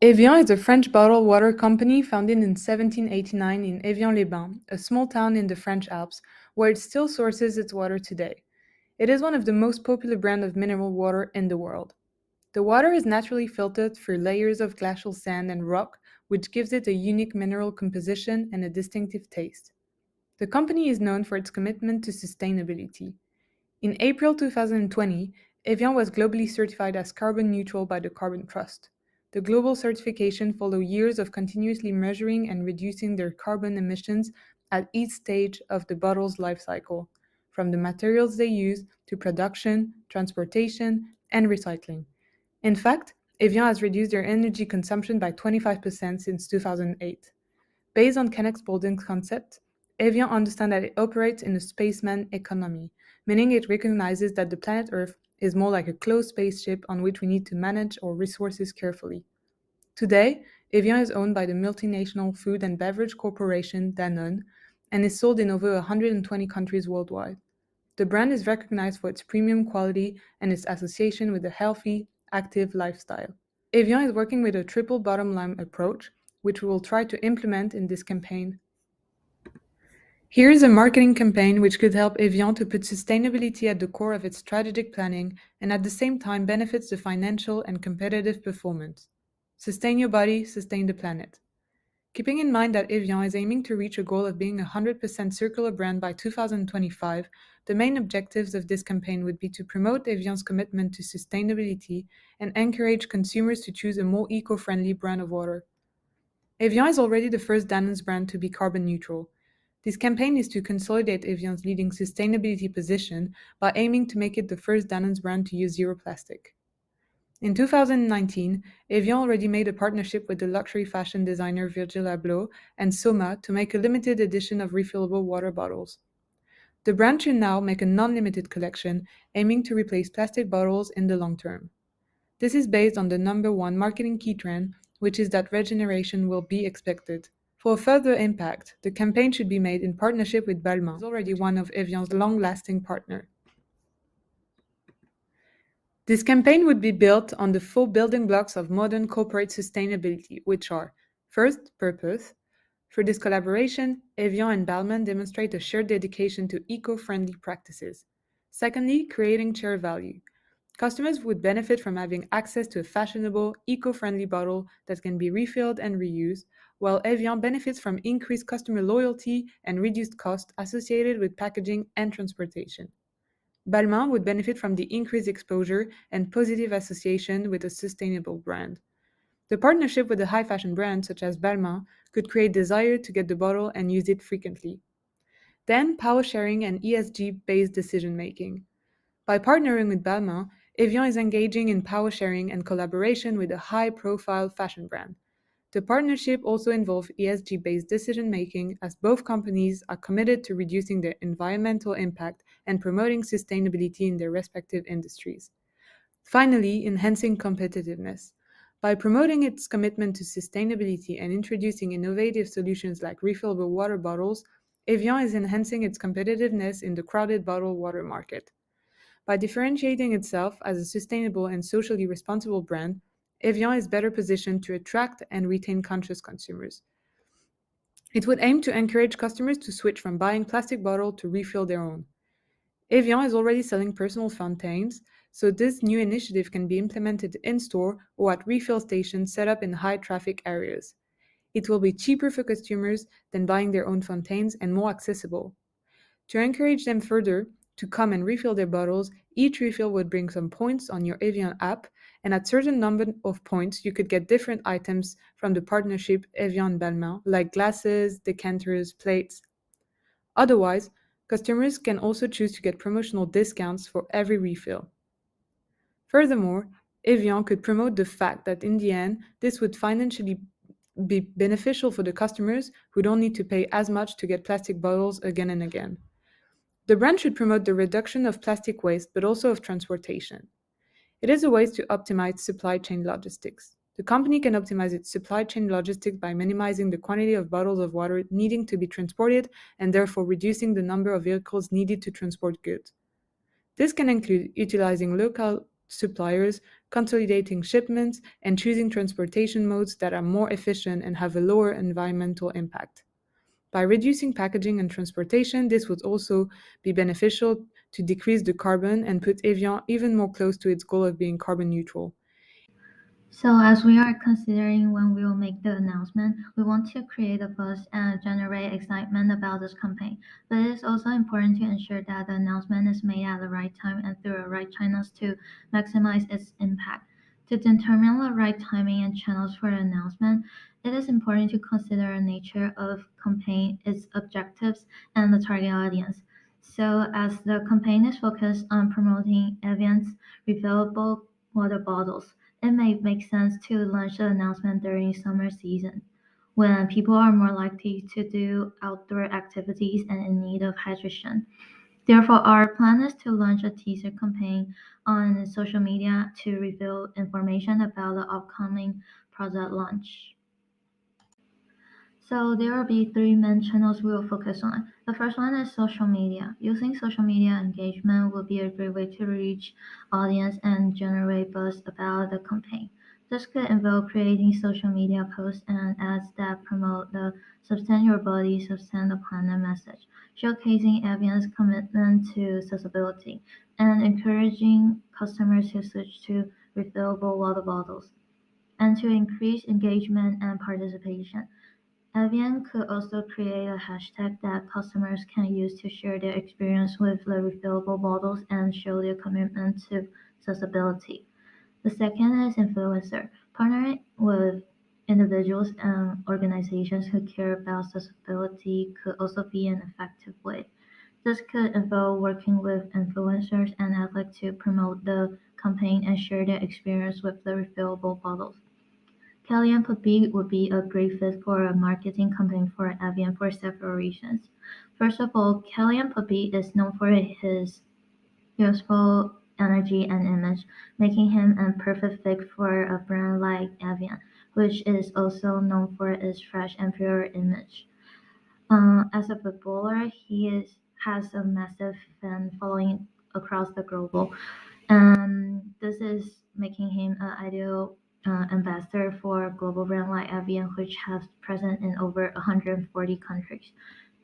Evian is a French bottled water company founded in 1789 in Evian-les-Bains, a small town in the French Alps, where it still sources its water today. It is one of the most popular brands of mineral water in the world. The water is naturally filtered through layers of glacial sand and rock, which gives it a unique mineral composition and a distinctive taste. The company is known for its commitment to sustainability. In April 2020, Evian was globally certified as carbon neutral by the Carbon Trust. The global certification followed years of continuously measuring and reducing their carbon emissions at each stage of the bottle's life cycle, from the materials they use to production, transportation, and recycling. In fact, Evian has reduced their energy consumption by 25% since 2008. Based on Kennex Bolding's concept, Evian understands that it operates in a spaceman economy, meaning it recognizes that the planet Earth is more like a closed spaceship on which we need to manage our resources carefully. Today, Evian is owned by the multinational food and beverage corporation Danone and is sold in over 120 countries worldwide. The brand is recognized for its premium quality and its association with a healthy, active lifestyle. Evian is working with a triple bottom line approach, which we will try to implement in this campaign. Here is a marketing campaign which could help Evian to put sustainability at the core of its strategic planning and at the same time benefits the financial and competitive performance. Sustain your body, sustain the planet. Keeping in mind that Evian is aiming to reach a goal of being a 100% circular brand by 2025, the main objectives of this campaign would be to promote Evian's commitment to sustainability and encourage consumers to choose a more eco-friendly brand of water. Evian is already the first Danone's brand to be carbon neutral. This campaign is to consolidate Evian's leading sustainability position by aiming to make it the first Danone's brand to use zero plastic. In 2019, Evian already made a partnership with the luxury fashion designer Virgil Abloh and Soma to make a limited edition of refillable water bottles. The brand should now make a non-limited collection, aiming to replace plastic bottles in the long term. This is based on the number one marketing key trend, which is that regeneration will be expected. For further impact, the campaign should be made in partnership with Balmain, who is already one of Evian's long-lasting partners. This campaign would be built on the 4 building blocks of modern corporate sustainability, which are: first, purpose. Through this collaboration, Evian and Balmain demonstrate a shared dedication to eco-friendly practices. Secondly, creating shared value. Customers would benefit from having access to a fashionable, eco-friendly bottle that can be refilled and reused, while Evian benefits from increased customer loyalty and reduced costs associated with packaging and transportation. Balmain would benefit from the increased exposure and positive association with a sustainable brand. The partnership with a high fashion brand such as Balmain could create desire to get the bottle and use it frequently. Then, power sharing and ESG-based decision making. By partnering with Balmain, Evian is engaging in power sharing and collaboration with a high-profile fashion brand. The partnership also involves ESG-based decision-making, as both companies are committed to reducing their environmental impact and promoting sustainability in their respective industries. Finally, enhancing competitiveness. By promoting its commitment to sustainability and introducing innovative solutions like refillable water bottles, Evian is enhancing its competitiveness in the crowded bottled water market. By differentiating itself as a sustainable and socially responsible brand, Evian is better positioned to attract and retain conscious consumers. It would aim to encourage customers to switch from buying plastic bottles to refill their own. Evian is already selling personal fountains, so this new initiative can be implemented in-store or at refill stations set up in high-traffic areas. It will be cheaper for consumers than buying their own fountains and more accessible. To encourage them further to come and refill their bottles, each refill would bring some points on your Evian app, and at certain number of points, you could get different items from the partnership Evian Balmain, like glasses, decanters, plates. Otherwise, customers can also choose to get promotional discounts for every refill. Furthermore, Evian could promote the fact that in the end, this would financially be beneficial for the customers who don't need to pay as much to get plastic bottles again and again. The brand should promote the reduction of plastic waste, but also of transportation. It is a way to optimize supply chain logistics. The company can optimize its supply chain logistics by minimizing the quantity of bottles of water needing to be transported and therefore reducing the number of vehicles needed to transport goods. This can include utilizing local suppliers, consolidating shipments, and choosing transportation modes that are more efficient and have a lower environmental impact. By reducing packaging and transportation, this would also be beneficial to decrease the carbon and put Evian even more close to its goal of being carbon neutral. So, as we are considering when we will make the announcement, we want to create a buzz and generate excitement about this campaign. But it is also important to ensure that the announcement is made at the right time and through the right channels to maximize its impact. To determine the right timing and channels for the announcement, it is important to consider the nature of campaign, its objectives, and the target audience. So, as the campaign is focused on promoting Evian's refillable water bottles, it may make sense to launch the announcement during summer season, when people are more likely to do outdoor activities and in need of hydration. Therefore, our plan is to launch a teaser campaign on social media to reveal information about the upcoming product launch. So there will be three main channels we will focus on. The first one is social media. Using social media engagement will be a great way to reach audience and generate buzz about the campaign. This could involve creating social media posts and ads that promote the Sustain Your Body, Sustain the Planet message, showcasing Evian's commitment to accessibility and encouraging customers to switch to refillable water bottles, and to increase engagement and participation. Evian could also create a hashtag that customers can use to share their experience with the refillable bottles and show their commitment to accessibility. The second is influencer. Partnering with individuals and organizations who care about accessibility could also be an effective way. This could involve working with influencers and athletes to promote the campaign and share their experience with the refillable bottles. Kellyanne Poppy would be a great fit for a marketing campaign for Evian for several reasons. First of all, Kellyanne Poppy is known for his youthful energy and image, making him a perfect fit for a brand like Evian, which is also known for its fresh and pure image. As a footballer, has a massive fan following across the globe, and this is making him an ideal ambassador for a global brand like Evian, which has present in over 140 countries.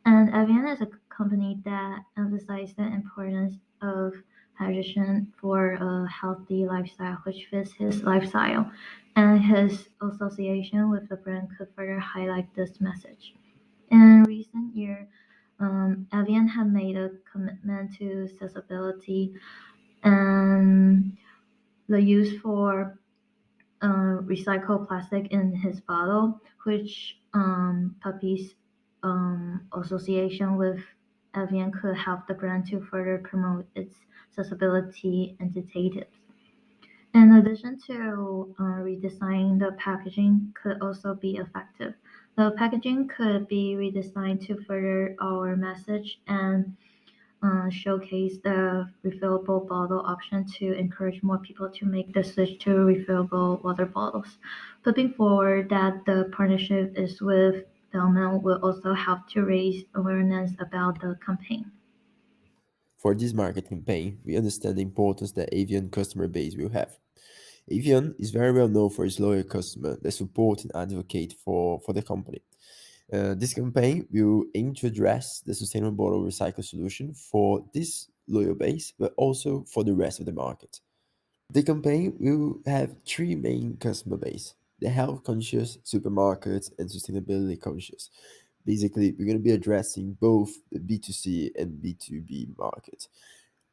And Evian is a company that emphasizes the importance of hydration for a healthy lifestyle, which fits his lifestyle, and his association with the brand could further highlight this message. In recent years, Evian have made a commitment to accessibility and the use for recycled plastic in his bottle, which Puppy's association with Evian could help the brand to further promote its accessibility initiatives. In addition to redesigning the packaging could also be effective. The packaging could be redesigned to further our message and showcase the refillable bottle option to encourage more people to make the switch to refillable water bottles. Looking forward that the partnership is with Bellman will also help to raise awareness about the campaign. For this market campaign, we understand the importance that Avian customer base will have. Avian is very well known for its loyal customer that support and advocate for the company. This campaign will aim to address the sustainable bottle recycle solution for this loyal base, but also for the rest of the market. The campaign will have three main customer base: the health conscious supermarkets and sustainability conscious. Basically, we're going to be addressing both the B2C and B2B markets.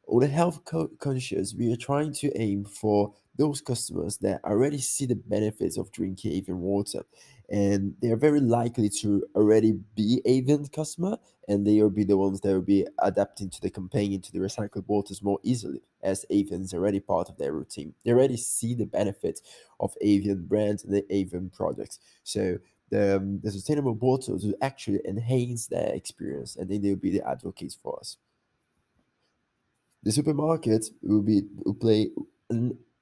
On the conscious, we are trying to aim for those customers that already see the benefits of drinking Avian water, and they are very likely to already be Avian customer, and they will be the ones that will be adapting to the campaign into the recycled waters more easily, as Avian is already part of their routine. They already see the benefits of Avian brands and the Avian products. So the sustainable bottles will actually enhance their experience, and then they'll be the advocates for us. The supermarket will play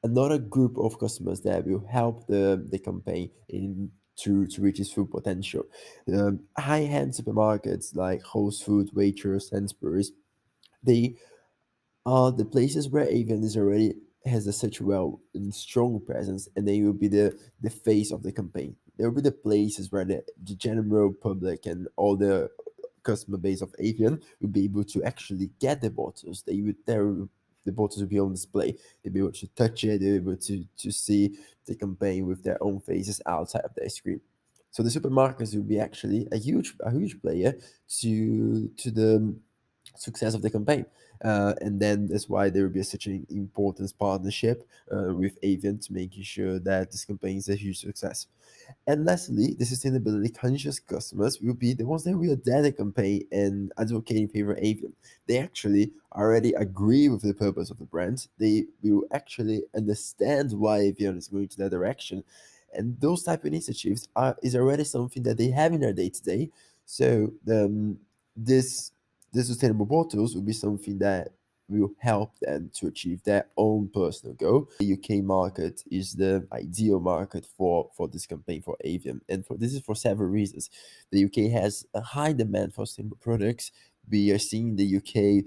another group of customers that will help the campaign to reach its full potential. High-end supermarkets like Whole Foods, Waitrose, Sainsbury's, they are the places where Avian is already has a such well and strong presence, and they will be the face of the campaign. They will be the places where the general public and all the customer base of Avian will be able to actually get the bottles. The bottles will be on display. They'll be able to touch it. They'll be able to see the campaign with their own faces outside of their screen. So the supermarkets will be actually a huge player to the success of the campaign. And then that's why there will be such an important partnership with Avian to making sure that this campaign is a huge success. And lastly, the sustainability conscious customers will be the ones that will adapt the campaign and advocate in favor of Avian. They actually already agree with the purpose of the brand. They will actually understand why Avian is going to that direction. And those type of initiatives is already something that they have in their day to day. So this the sustainable bottles will be something that will help them to achieve their own personal goal. The UK market is the ideal market for this campaign for Avian, and for this is for several reasons. The UK has a high demand for sustainable products. We are seeing the UK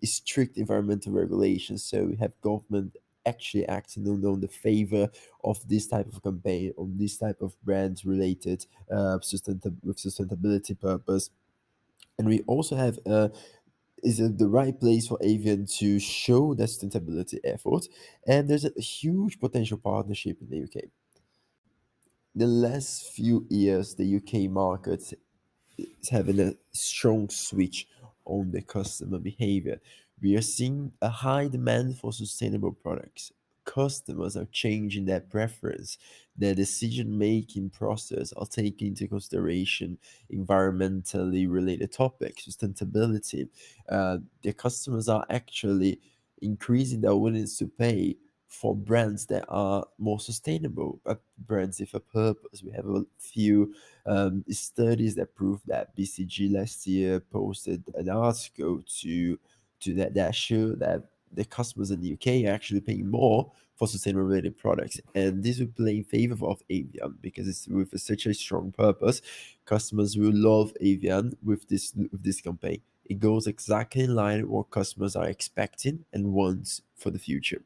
strict environmental regulations, so we have government actually acting on the favor of this type of campaign, on this type of brands related with sustainability purpose. And we also have is it the right place for Avian to show their sustainability effort, and there's a huge potential partnership in the UK. The last few years, the UK market is having a strong switch on the customer behavior. We are seeing a high demand for sustainable products. Customers are changing their preference. Their decision making process are taking into consideration environmentally related topics, sustainability. The customers are actually increasing their willingness to pay for brands that are more sustainable, brands with a purpose. We have a few studies that prove that BCG last year posted an article that show that the customers in the UK are actually paying more for sustainable related products, and this will play in favor of Avian because it's with such a strong purpose. Customers will love Avian with this campaign. It goes exactly in line with what customers are expecting and want for the future.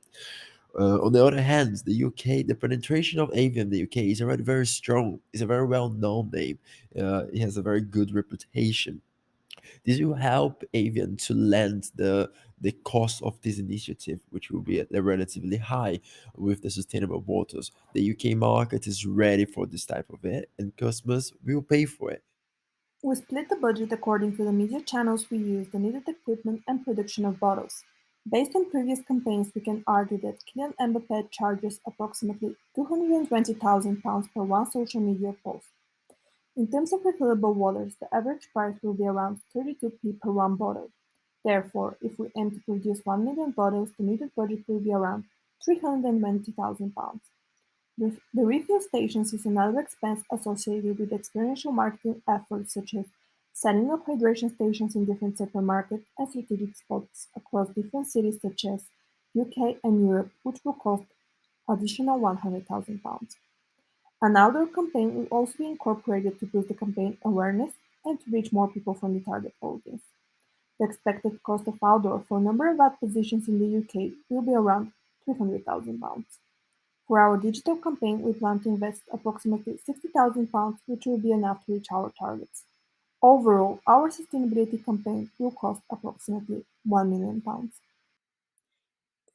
On the other hand, the UK, the penetration of Avian in the UK is already very strong. It's a very well-known name. It has a very good reputation. This will help Avian to land the cost of this initiative, which will be relatively high with the sustainable waters. The UK market is ready for this type of it, and customers will pay for it. We split the budget according to the media channels we use, the needed equipment, and production of bottles. Based on previous campaigns, we can argue that Kylian Mbappé charges approximately £220,000 per one social media post. In terms of refillable waters, the average price will be around 32p per one bottle. Therefore, if we aim to produce 1 million bottles, the needed budget will be around £320,000. The refill stations is another expense associated with experiential marketing efforts such as setting up hydration stations in different supermarkets and strategic spots across different cities such as UK and Europe, which will cost additional £100,000. An outdoor campaign will also be incorporated to boost the campaign awareness and to reach more people from the target audience. The expected cost of outdoor for a number of ad positions in the UK will be around £300,000. For our digital campaign, we plan to invest approximately £60,000, which will be enough to reach our targets. Overall, our sustainability campaign will cost approximately £1 million.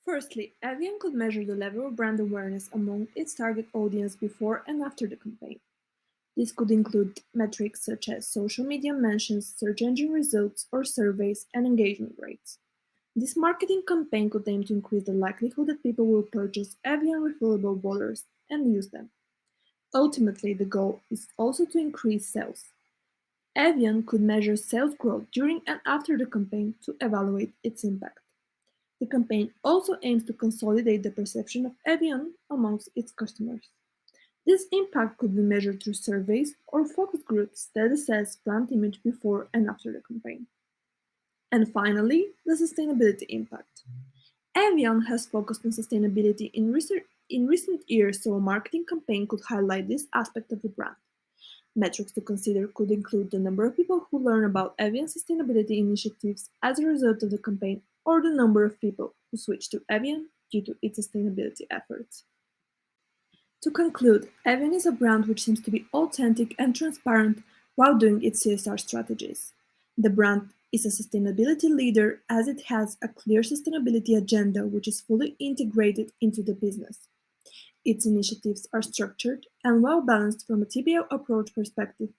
Firstly, Avian could measure the level of brand awareness among its target audience before and after the campaign. This could include metrics such as social media mentions, search engine results, or surveys and engagement rates. This marketing campaign could aim to increase the likelihood that people will purchase Evian refillable bottlers and use them. Ultimately, the goal is also to increase sales. Evian could measure sales growth during and after the campaign to evaluate its impact. The campaign also aims to consolidate the perception of Evian amongst its customers. This impact could be measured through surveys or focus groups that assess brand image before and after the campaign. And finally, the sustainability impact. Evian has focused on sustainability in recent years, so a marketing campaign could highlight this aspect of the brand. Metrics to consider could include the number of people who learn about Evian sustainability initiatives as a result of the campaign, or the number of people who switch to Evian due to its sustainability efforts. To conclude, Evian is a brand which seems to be authentic and transparent while doing its CSR strategies. The brand is a sustainability leader as it has a clear sustainability agenda which is fully integrated into the business. Its initiatives are structured and well balanced from a TBL approach perspective,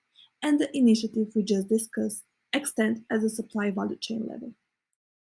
and the initiative we just discussed extend at the supply value chain level.